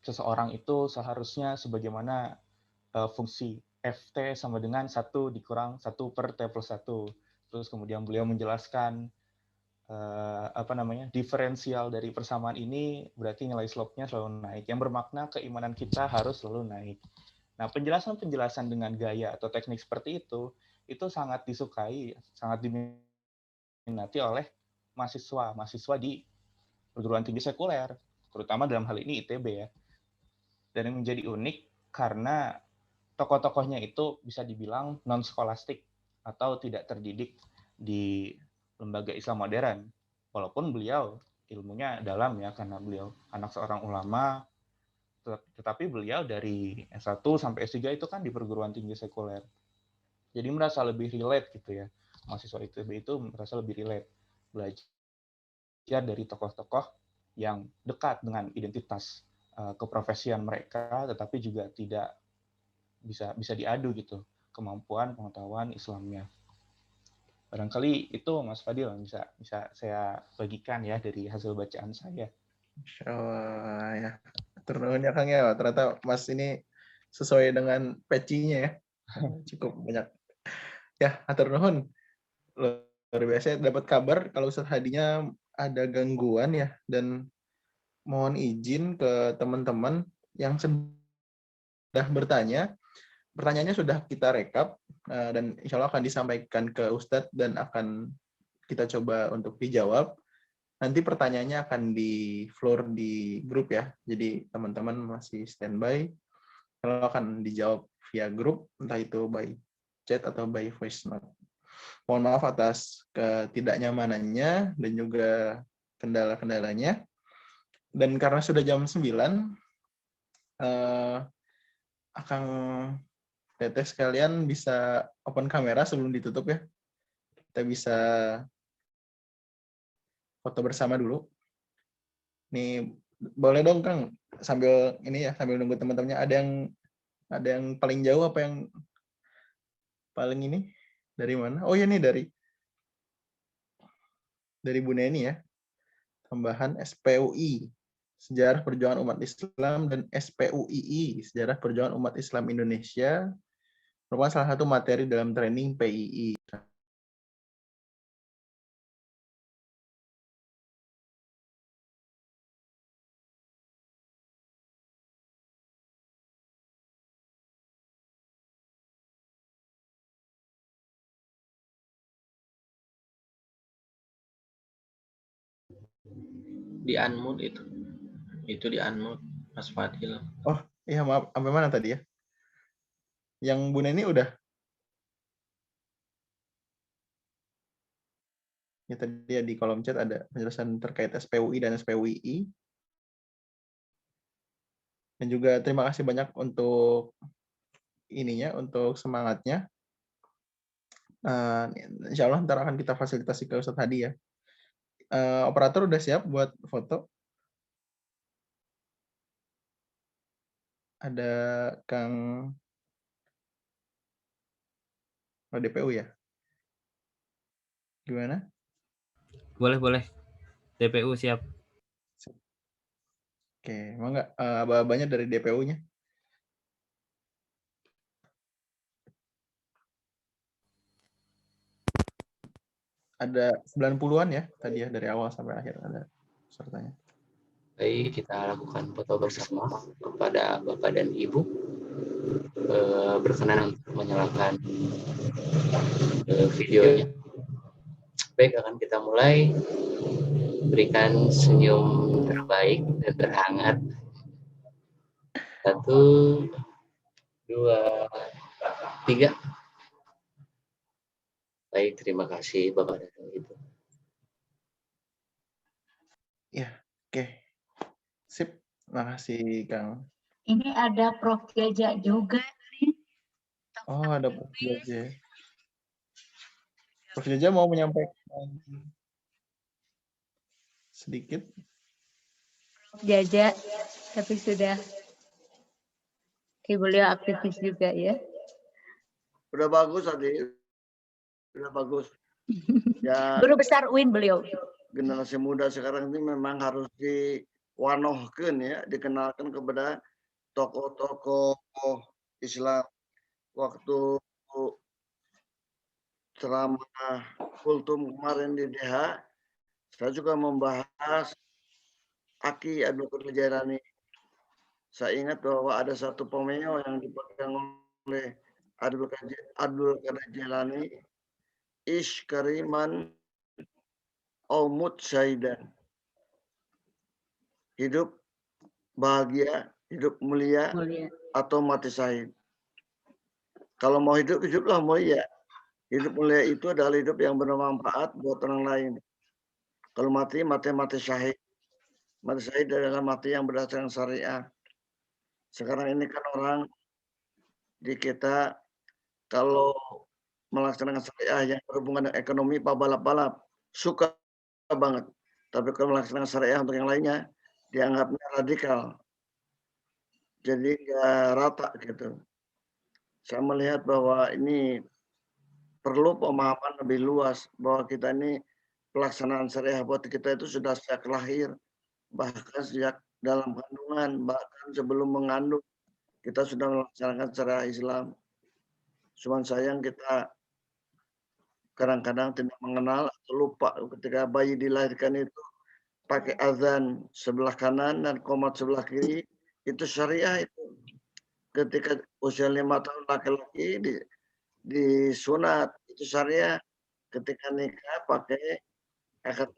seseorang itu seharusnya sebagaimana fungsi FT sama dengan 1 dikurang 1 per T plus 1. Terus kemudian beliau menjelaskan diferensial dari persamaan ini berarti nilai slope-nya selalu naik. Yang bermakna keimanan kita harus selalu naik. Nah, penjelasan-penjelasan dengan gaya atau teknik seperti itu sangat disukai, sangat diminati oleh mahasiswa di perguruan tinggi sekuler, terutama dalam hal ini ITB ya. Dan yang menjadi unik karena tokoh-tokohnya itu bisa dibilang non-skolastik atau tidak terdidik di lembaga Islam modern. Walaupun beliau ilmunya dalam ya, karena beliau anak seorang ulama, tetapi beliau dari S1 sampai S3 itu kan di perguruan tinggi sekuler. Jadi merasa lebih relate gitu ya. Mahasiswa ITB itu merasa lebih relate. Belajar dari tokoh-tokoh yang dekat dengan identitas keprofesian mereka, tetapi juga tidak bisa diadu gitu kemampuan pengetahuan Islamnya. Barangkali itu Mas Fadil bisa saya bagikan ya dari hasil bacaan saya. Oh ya, turun ya Kang ya. Ternyata Mas ini sesuai dengan pecinya ya. Cukup banyak. Ya, atur nuhun. Luar biasa dapat kabar kalau Ustadz Hadinya ada gangguan ya, dan mohon izin ke teman-teman yang sudah bertanya. Pertanyaannya sudah kita rekap dan insya Allah akan disampaikan ke Ustadz dan akan kita coba untuk dijawab. Nanti pertanyaannya akan di floor di grup ya. Jadi teman-teman masih standby. Kalau akan dijawab via grup, entah itu by chat atau by voice note. Mohon maaf atas ketidaknyamanannya dan juga kendala-kendalanya. Dan karena sudah jam 9, akan teteh sekalian bisa open kamera sebelum ditutup ya. Kita bisa foto bersama dulu. Nih, boleh dong Kang, sambil ini ya, sambil nunggu teman-temannya, ada yang paling jauh apa yang paling ini? Dari mana? Oh iya nih dari Bu Neni ya. Tambahan SPUI, Sejarah Perjuangan Umat Islam, dan SPUII, Sejarah Perjuangan Umat Islam Indonesia, merupakan salah satu materi dalam training PII. Di unmute itu di unmute Mas Fadil. Oh iya, maaf, sampai mana tadi ya? Yang Bu Neni udah? Ya tadi ya di kolom chat ada penjelasan terkait SPUI dan SPUII. Dan juga terima kasih banyak untuk ininya, untuk semangatnya. Insya Allah ntar akan kita fasilitasi ke Ustadz Hadi ya. Operator udah siap buat foto? Ada Kang Oh, DPU ya? Gimana? Boleh. DPU siap. Oke, emang nggak aba-abanya dari DPU-nya? Ada 90-an ya tadi ya, dari awal sampai akhir ada pesertanya. Baik, kita lakukan foto bersama kepada Bapak dan Ibu. Berkenan untuk menyalakan videonya. Baik, akan kita mulai. Berikan senyum terbaik dan terhangat. 1, 2, 3. Baik, terima kasih Bapak dan Ibu. Ya, oke. Sip, makasih Kang. Ini ada Prof. Jaja juga nih. Oh, ada Prof. Jaja. Prof. Jaja mau menyampaikan sedikit? Prof. Jaja, tapi sudah. Beliau aktivis juga ya. Udah bagus tadi, udah bagus. Ya, Guru besar UIN beliau. generasi muda sekarang ini memang harus diwanohkeun ya, dikenalkan kepada tokoh-tokoh Islam. Waktu ceramah kultum kemarin di DH, saya juga membahas Aki Abdul Qadir Jailani. Saya ingat bahwa ada satu pemeo yang dipegang oleh Abdul Qadir Jailani, Ish Kariman Aumut Syaidan. Hidup bahagia, hidup mulia, atau mati syahid. Kalau mau hidup, hiduplah mulia. Hidup mulia itu adalah hidup yang bermanfaat buat orang lain. Kalau mati, mati syahid. Mati syahid adalah mati yang berdasarkan syariah. Sekarang ini kan orang di kita kalau melaksanakan syariah yang berhubungan dengan ekonomi, balap-balap, suka banget. Tapi kalau melaksanakan syariah untuk yang lainnya, dianggapnya radikal. Jadi nggak rata gitu. Saya melihat bahwa ini perlu pemahaman lebih luas bahwa kita ini pelaksanaan syariah buat kita itu sudah sejak lahir, bahkan sejak dalam kandungan, bahkan sebelum mengandung kita sudah melaksanakan syariah Islam. Cuman sayang kita kadang-kadang tidak mengenal atau lupa ketika bayi dilahirkan itu pakai azan sebelah kanan dan qomat sebelah kiri, itu syariah itu. Ketika usia 5 tahun laki-laki disunat, itu syariah. Ketika nikah pakai akad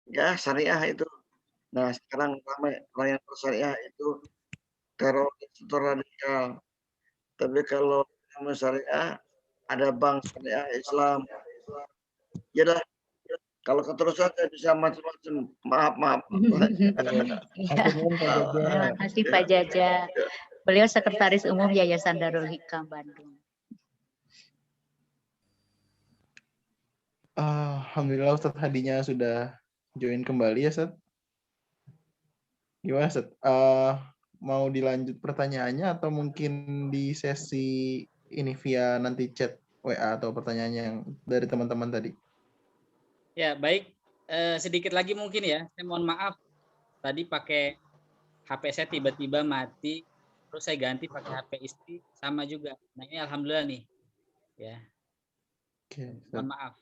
nikah, syariah itu. Nah, sekarang ramai orang yang bersyariah itu teroris atau radikal. Tapi kalau kamu syariah, ada bank syariah Islam. Ya dah, kalau keterusan saya bisa macam-macam. Maaf. Terima kasih Pak Jaja. Beliau Sekretaris Umum Yayasan Darul Hikam Bandung. Alhamdulillah Ustadz Hadinya sudah join kembali ya Ustadz. Gimana Ustadz? Mau dilanjut pertanyaannya atau mungkin di sesi ini via nanti chat WA atau pertanyaannya yang dari teman-teman tadi? Ya, baik. Sedikit lagi mungkin ya. Saya mohon maaf. Tadi pakai HP saya tiba-tiba mati. Terus saya ganti pakai HP istri. Sama juga. Nah, ini alhamdulillah nih. Ya. Oke, mohon maaf.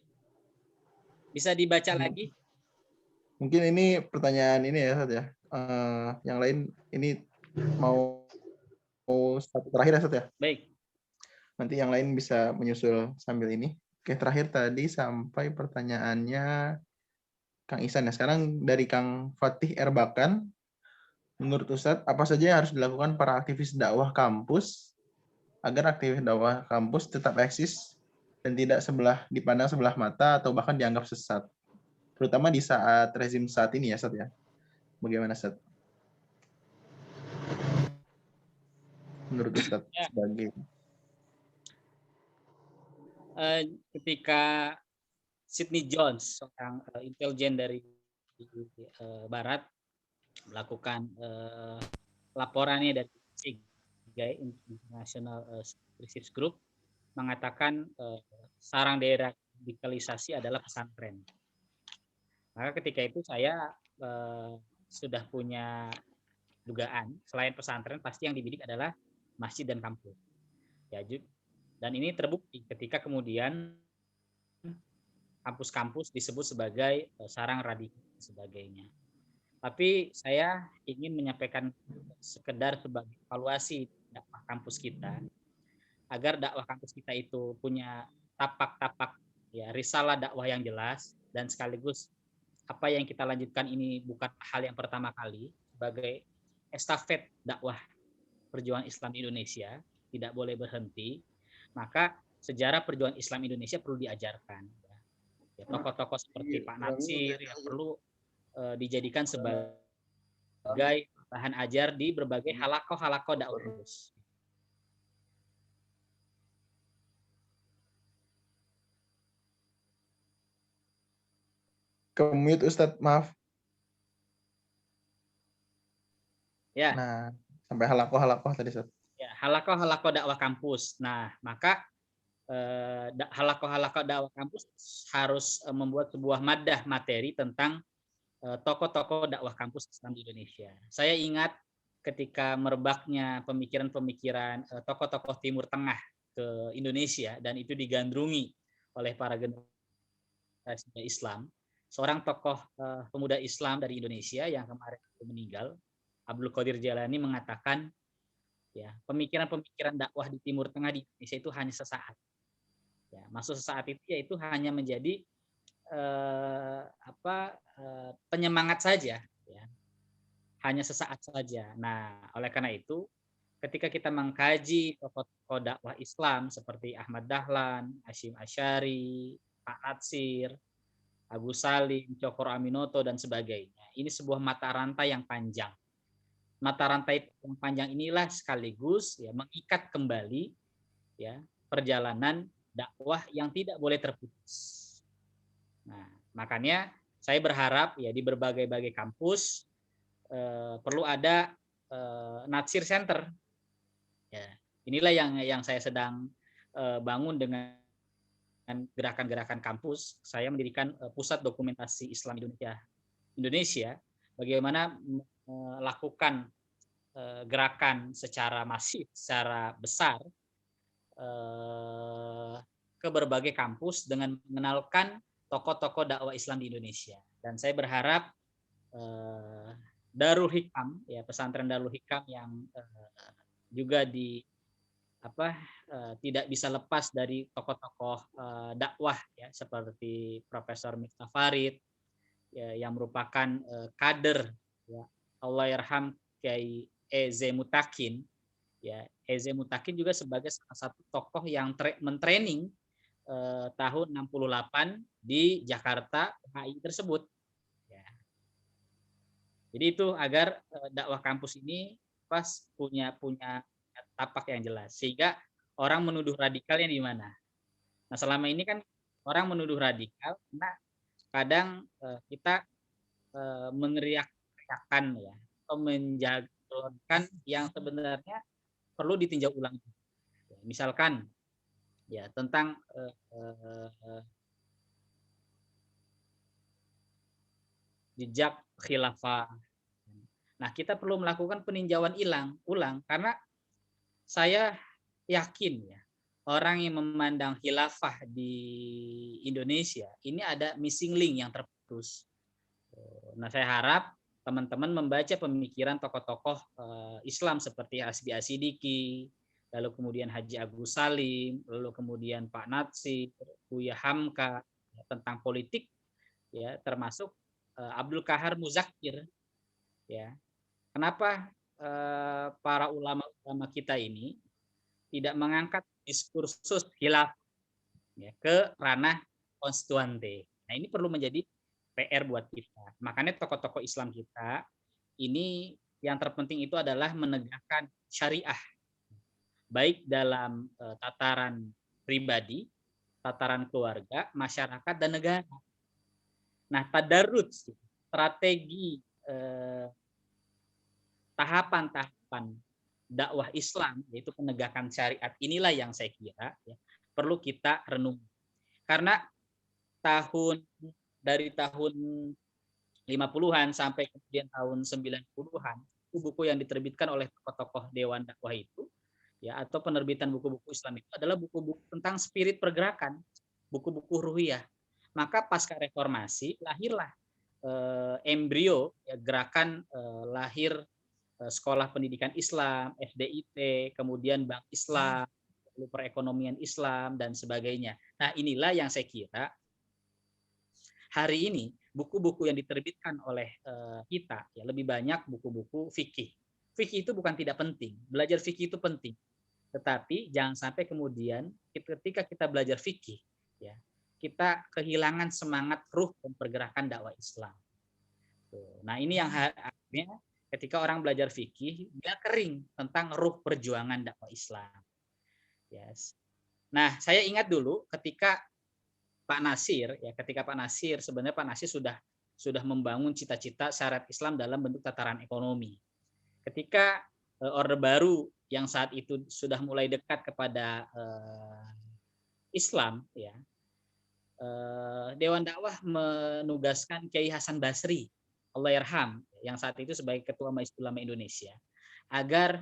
Bisa dibaca lagi? Mungkin ini pertanyaan ini ya, Ustadz ya. Yang lain ini mau satu terakhir ya, Ustadz ya. Baik. Nanti yang lain bisa menyusul sambil ini. Oke, terakhir tadi sampai pertanyaannya Kang Ihsan ya. Sekarang dari Kang Fatih Erbakan. Menurut Ustadz, apa saja yang harus dilakukan para aktivis dakwah kampus agar aktivis dakwah kampus tetap eksis dan tidak dipandang sebelah mata atau bahkan dianggap sesat? Terutama di saat rezim saat ini ya, Ustadz ya. Bagaimana, Ustadz? Menurut Ustadz sebagai ketika Sidney Jones, seorang intelijen dari Barat, melakukan laporannya dari International Research Group, mengatakan sarang daerah radikalisasi adalah pesantren. Maka ketika itu saya sudah punya dugaan, selain pesantren pasti yang dibidik adalah masjid dan kampus. Ya, dan ini terbukti ketika kemudian kampus-kampus disebut sebagai sarang radikal dan sebagainya. Tapi saya ingin menyampaikan sekedar sebagai evaluasi dakwah kampus kita, agar dakwah kampus kita itu punya tapak-tapak ya risalah dakwah yang jelas, dan sekaligus apa yang kita lanjutkan ini bukan hal yang pertama kali, sebagai estafet dakwah perjuangan Islam Indonesia, tidak boleh berhenti. Maka sejarah perjuangan Islam Indonesia perlu diajarkan. Ya, tokoh-tokoh seperti Pak Natsir yang perlu dijadikan sebagai bahan ajar di berbagai halakoh-halakoh dakwah kampus. Ke-mute Ustadz, maaf. Ya. Nah, sampai halakoh tadi, Ustadz. Ya, halakoh dakwah kampus. Nah, maka halakoh dakwah kampus harus membuat sebuah madah materi tentang tokoh-tokoh dakwah kampus Islam di Indonesia. Saya ingat ketika merebaknya pemikiran-pemikiran tokoh-tokoh Timur Tengah ke Indonesia, dan itu digandrungi oleh para generasi Islam. Seorang tokoh pemuda Islam dari Indonesia yang kemarin meninggal, Abdul Qadir Jalani, mengatakan, ya, pemikiran-pemikiran dakwah di Timur Tengah di Indonesia itu hanya sesaat. Ya, maksud sesaat itu yaitu hanya menjadi penyemangat saja, ya. Hanya sesaat saja. Nah, oleh karena itu, ketika kita mengkaji tokoh-tokoh dakwah Islam seperti Ahmad Dahlan, Hasyim Asy'ari, Pak Natsir, Agus Salim, Cokro Aminoto, dan sebagainya, ini sebuah mata rantai yang panjang. Mata rantai yang panjang inilah sekaligus ya mengikat kembali ya perjalanan dakwah yang tidak boleh terputus. Nah, makanya saya berharap ya di berbagai kampus perlu ada Natsir Center. Ya, inilah yang saya sedang bangun dengan gerakan-gerakan kampus. Saya mendirikan Pusat Dokumentasi Islam Indonesia. Bagaimana melakukan gerakan secara masif, secara besar ke berbagai kampus dengan mengenalkan tokoh-tokoh dakwah Islam di Indonesia. Dan saya berharap Darul Hikam, ya pesantren Darul Hikam yang juga tidak bisa lepas dari tokoh-tokoh dakwah ya seperti Profesor Miftah Farid ya, yang merupakan kader ya Allahyarham Kiai Eze Mutakin ya. Eze Mutakin juga sebagai salah satu tokoh yang mentraining tahun 68 di Jakarta HI tersebut ya. Jadi itu agar dakwah kampus ini punya tapak yang jelas, sehingga orang menuduh radikalnya di mana. Nah, selama ini kan orang menuduh radikal karena kadang kita meneriakkan ya atau menjagokan yang sebenarnya perlu ditinjau ulang. Misalkan ya tentang jejak khilafah. Nah, kita perlu melakukan peninjauan ulang karena saya yakin ya orang yang memandang khilafah di Indonesia ini ada missing link yang terputus. Nah, saya harap teman-teman membaca pemikiran tokoh-tokoh Islam seperti Hasbi Asidiki, lalu kemudian Haji Agus Salim, lalu kemudian Pak Natsir, Buya Hamka tentang politik ya, termasuk Abdul Qahar Muzakir ya. Kenapa para ulama-ulama kita ini tidak mengangkat diskursus khilaf ya, ke ranah konstituante. Nah, ini perlu menjadi PR buat kita. Makanya tokoh-tokoh Islam kita ini yang terpenting itu adalah menegakkan syariah, baik dalam tataran pribadi, tataran keluarga, masyarakat, dan negara. Nah, tadarruj, strategi tahapan-tahapan dakwah Islam, yaitu penegakan syariat, inilah yang saya kira ya, perlu kita renung. Karena dari tahun 50-an sampai kemudian tahun 90-an, buku-buku yang diterbitkan oleh tokoh-tokoh Dewan Dakwah itu, ya, atau penerbitan buku-buku Islam itu adalah buku-buku tentang spirit pergerakan, buku-buku ruhiyah. Maka pasca reformasi lahirlah embrio ya, gerakan lahir sekolah pendidikan Islam, FDIT, kemudian Bank Islam, perekonomian Islam dan sebagainya. Nah, inilah yang saya kira hari ini buku-buku yang diterbitkan oleh kita ya lebih banyak buku-buku fikih. Fikih itu bukan tidak penting, belajar fikih itu penting. Tetapi jangan sampai kemudian ketika kita belajar fikih ya, kita kehilangan semangat ruh dan pergerakan dakwah Islam. Nah, ini yang akhirnya ketika orang belajar fikih dia kering tentang ruh perjuangan dakwah Islam. Yes. Nah, saya ingat dulu ketika Pak Nasir sebenarnya Pak Nasir sudah membangun cita-cita syariat Islam dalam bentuk tataran ekonomi. Ketika Orde Baru yang saat itu sudah mulai dekat kepada Islam, ya, Dewan Dakwah menugaskan Kiai Hasan Basri, Allahyarham, yang saat itu sebagai Ketua Majelis Ulama Indonesia, agar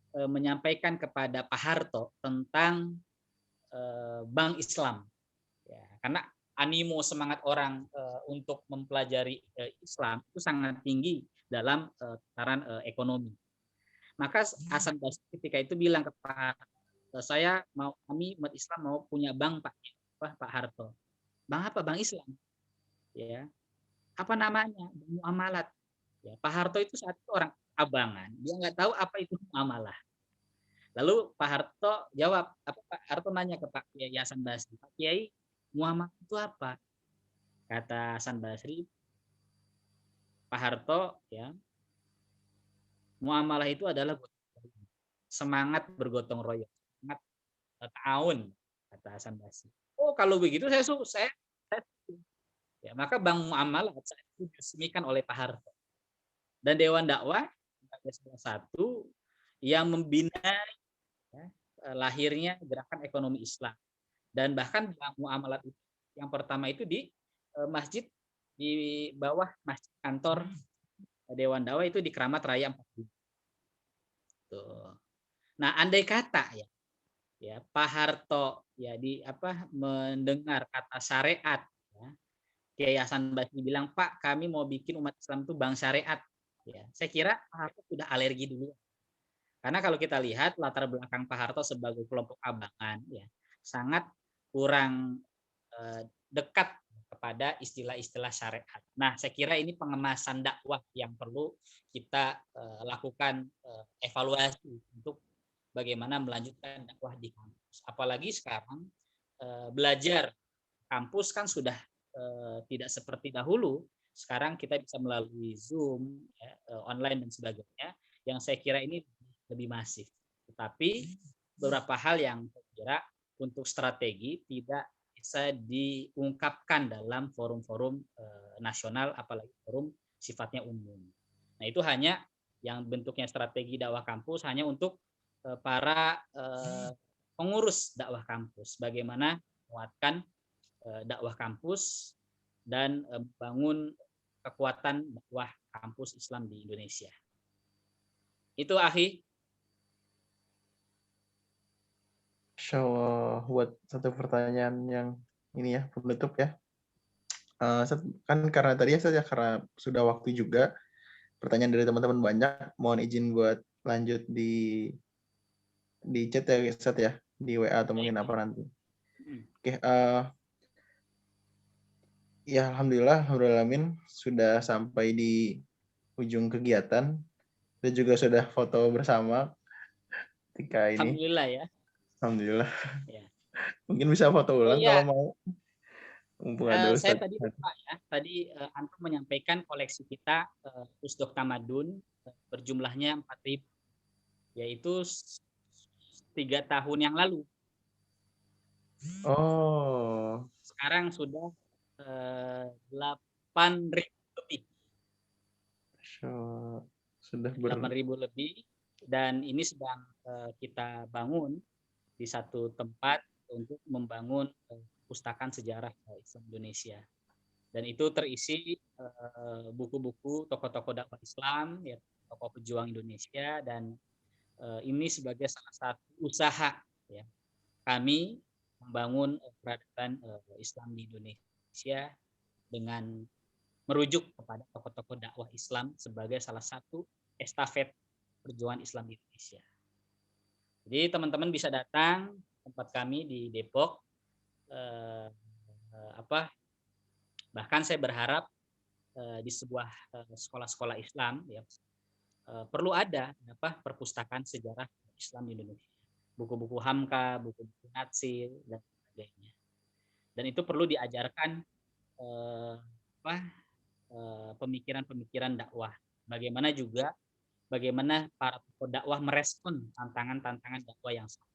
menyampaikan kepada Pak Harto tentang Bank Islam. Ya, karena animo semangat orang untuk mempelajari Islam itu sangat tinggi dalam tataran ekonomi. Maka Hasan Basri ketika itu bilang ke Pak, kami umat Islam mau punya bank Pak Harto. Bank apa? Bank Islam. Ya. Apa namanya? Bank Muamalat. Ya, Pak Harto itu saat itu orang abangan, dia nggak tahu apa itu muamalah. Lalu Pak Harto jawab, Pak Harto nanya ke Pak Kiai Hasan Basri, Pak Kiai, muamalah itu apa? Kata Hasan Basri, Pak Harto, ya, muamalah itu adalah semangat bergotong royong, semangat ta'awun, kata Hasan Basri. Oh, kalau begitu saya ya, maka Bank Muamalah saat itu diresmikan oleh Pak Harto. Dan Dewan Dakwah sebagai salah satu yang membina ya, lahirnya gerakan ekonomi Islam. Dan bahkan Bank Muamalat itu yang pertama itu di masjid di bawah masjid kantor Dewan Dakwah itu di Keramat Raya 4. Nah, andai kata ya Pak Harto ya mendengar kata syariat, ya, Kiai Hasan Basri bilang, Pak, kami mau bikin umat Islam itu bank syariat. Ya, saya kira Pak Harto sudah alergi dulu. Karena kalau kita lihat latar belakang Pak Harto sebagai kelompok abangan, ya sangat kurang dekat kepada istilah-istilah syariat. Nah, saya kira ini pengemasan dakwah yang perlu kita lakukan evaluasi untuk bagaimana melanjutkan dakwah di kampus. Apalagi sekarang belajar kampus kan sudah tidak seperti dahulu. Sekarang kita bisa melalui Zoom, ya, online dan sebagainya, yang saya kira ini lebih masif. Tetapi beberapa hal yang saya kira untuk strategi tidak bisa diungkapkan dalam forum-forum nasional, apalagi forum sifatnya umum. Nah, itu hanya yang bentuknya strategi dakwah kampus hanya untuk para pengurus dakwah kampus, bagaimana menguatkan dakwah kampus dan membangun kekuatan dakwah kampus Islam di Indonesia. Itu Akhi. Insya Allah buat satu pertanyaan yang ini ya penutup ya. Kan karena tadi ya karena sudah waktu juga pertanyaan dari teman-teman banyak, mohon izin buat lanjut di chat ya Ustaz ya, di WA atau mungkin apa nanti. Oke, ya alhamdulillah sudah sampai di ujung kegiatan dan juga sudah foto bersama ketika ini. Alhamdulillah ya. Alhamdulillah. Ya. Mungkin bisa foto ulang kalau mau. Saya tadi lupa ya. Tadi Antum menyampaikan koleksi kita Pusdok Tamadun berjumlahnya 4.000, yaitu 3 tahun yang lalu. Oh. Sekarang sudah 8.000 lebih. Sudah 8.000 lebih, dan ini sedang kita bangun di satu tempat untuk membangun perpustakaan sejarah Islam Indonesia. Dan itu terisi buku-buku tokoh-tokoh dakwah Islam, ya, tokoh pejuang Indonesia, dan ini sebagai salah satu usaha ya kami membangun peradaban Islam di Indonesia dengan merujuk kepada tokoh-tokoh dakwah Islam sebagai salah satu estafet perjuangan Islam di Indonesia. Jadi teman-teman bisa datang tempat kami di Depok. Bahkan saya berharap di sebuah sekolah-sekolah Islam ya perlu ada perpustakaan sejarah Islam di Indonesia, buku-buku Hamka, buku-buku Natsir dan sebagainya. Dan itu perlu diajarkan pemikiran-pemikiran dakwah. Bagaimana para tokoh dakwah merespon tantangan-tantangan dakwah yang sama.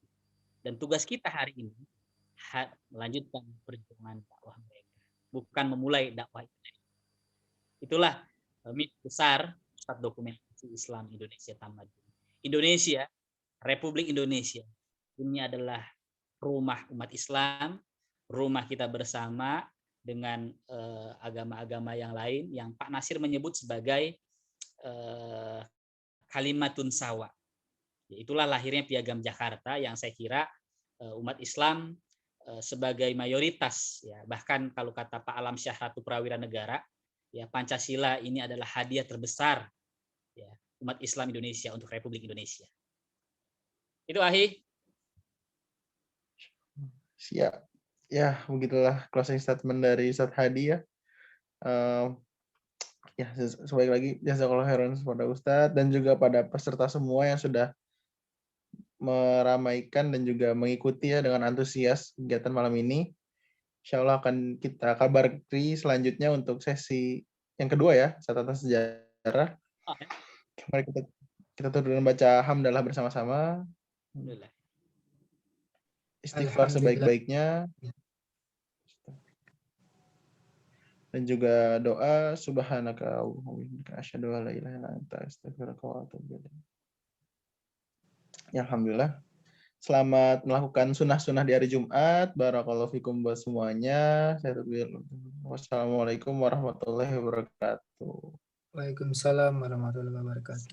Dan tugas kita hari ini melanjutkan perjuangan dakwah mereka, bukan memulai dakwah itu. Itulah mimpi besar Pusat Dokumentasi Islam Indonesia Tamadun. Indonesia, Republik Indonesia, ini adalah rumah umat Islam, rumah kita bersama dengan agama-agama yang lain yang Pak Nasir menyebut sebagai kalimatun sawa. Itulah lahirnya Piagam Jakarta yang saya kira umat Islam sebagai mayoritas ya, bahkan kalau kata Pak Alam Syah Ratu Prawira Negara ya, Pancasila ini adalah hadiah terbesar ya umat Islam Indonesia untuk Republik Indonesia. Itu Ahi. Siap. Ya, begitulah closing statement dari Ustadz Hadi ya. Ya, sebaik lagi jazakallahu khairan kepada Ustadz dan juga pada peserta semua yang sudah meramaikan dan juga mengikuti ya dengan antusias kegiatan malam ini. Insya Allah akan kita kabari selanjutnya untuk sesi yang kedua ya, catatan sejarah. Mari kita turun baca hamdalah bersama-sama. Istighfar sebaik-baiknya. Dan juga doa subhanaka Allahumma wa bihamdika asyhadu an la ilaha illa anta astaghfiruka wa atubu ilaik. Ya, alhamdulillah. Selamat melakukan sunnah-sunnah di hari Jumat. Barakallahu fikum buat semuanya. Wassalamualaikum warahmatullahi wabarakatuh. Waalaikumsalam warahmatullahi wabarakatuh.